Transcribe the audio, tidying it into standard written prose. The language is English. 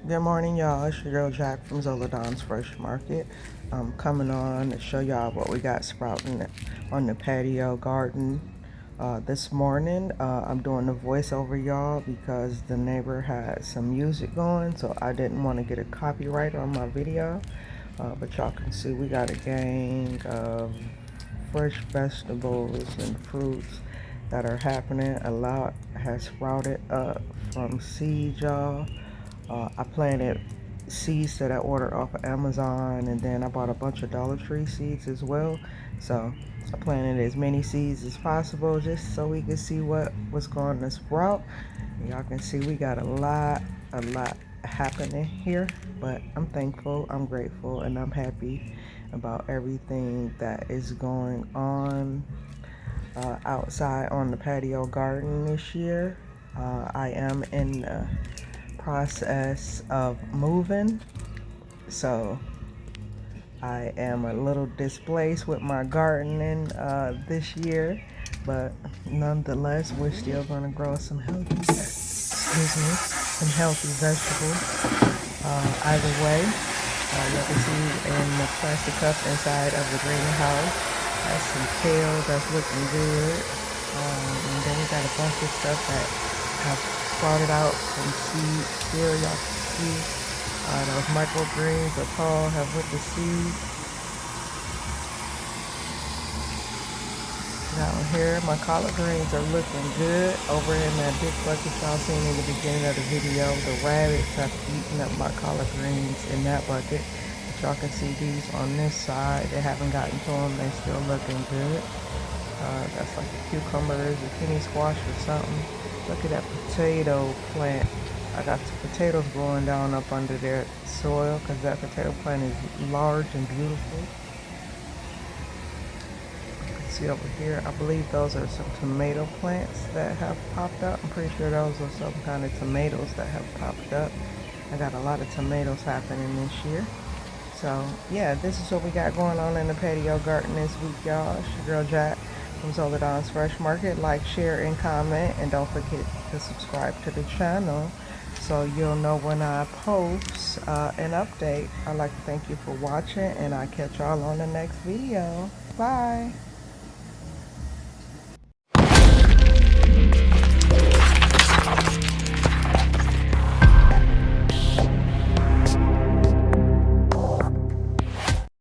Good morning, y'all. It's your girl Jack from Zoladon's Fresh Market. I'm coming on to show y'all what we got sprouting on the patio garden this morning. I'm doing the voiceover, y'all, because the neighbor had some music going, so I didn't want to get a copyright on my video. But y'all can see we got a gang of fresh vegetables and fruits that are happening. A lot has sprouted up from seed, y'all. I planted seeds that I ordered off of Amazon, and then I bought a bunch of Dollar Tree seeds as well. So I planted as many seeds as possible just so we can see what was going to sprout. And y'all can see we got a lot happening here, but I'm thankful, I'm grateful, and I'm happy about everything that is going on outside on the patio garden this year. I am in the process of moving, so I am a little displaced with my gardening this year, but nonetheless, we're still going to grow some healthy, vegetables. Either way, you can see in the plastic cup inside of the greenhouse, that's some kale that's looking good. And then we got a bunch of stuff that have sprouted out from seeds still. Y'all can see those microgreens are tall, have with the seeds. Down here, my collard greens are looking good. Over in that big bucket y'all seen in the beginning of the video, the rabbits have eaten up my collard greens in that bucket. But y'all can see these on this side. They haven't gotten to them. They're still looking good. That's like a cucumber, zucchini squash or something. Look at that potato plant. I got some potatoes growing down up under their soil because that potato plant is large and beautiful. See over here, I believe those are some tomato plants that have popped up. I'm pretty sure those are some kind of tomatoes that have popped up. I got a lot of tomatoes happening this year. So yeah, this is what we got going on in the patio garden this week, y'all. It's your girl Jack from Zoladon's Fresh Market. Like, share, and comment, and don't forget to subscribe to the channel so you'll know when I post an update. I'd like to thank you for watching, and I'll catch y'all on the next video. Bye.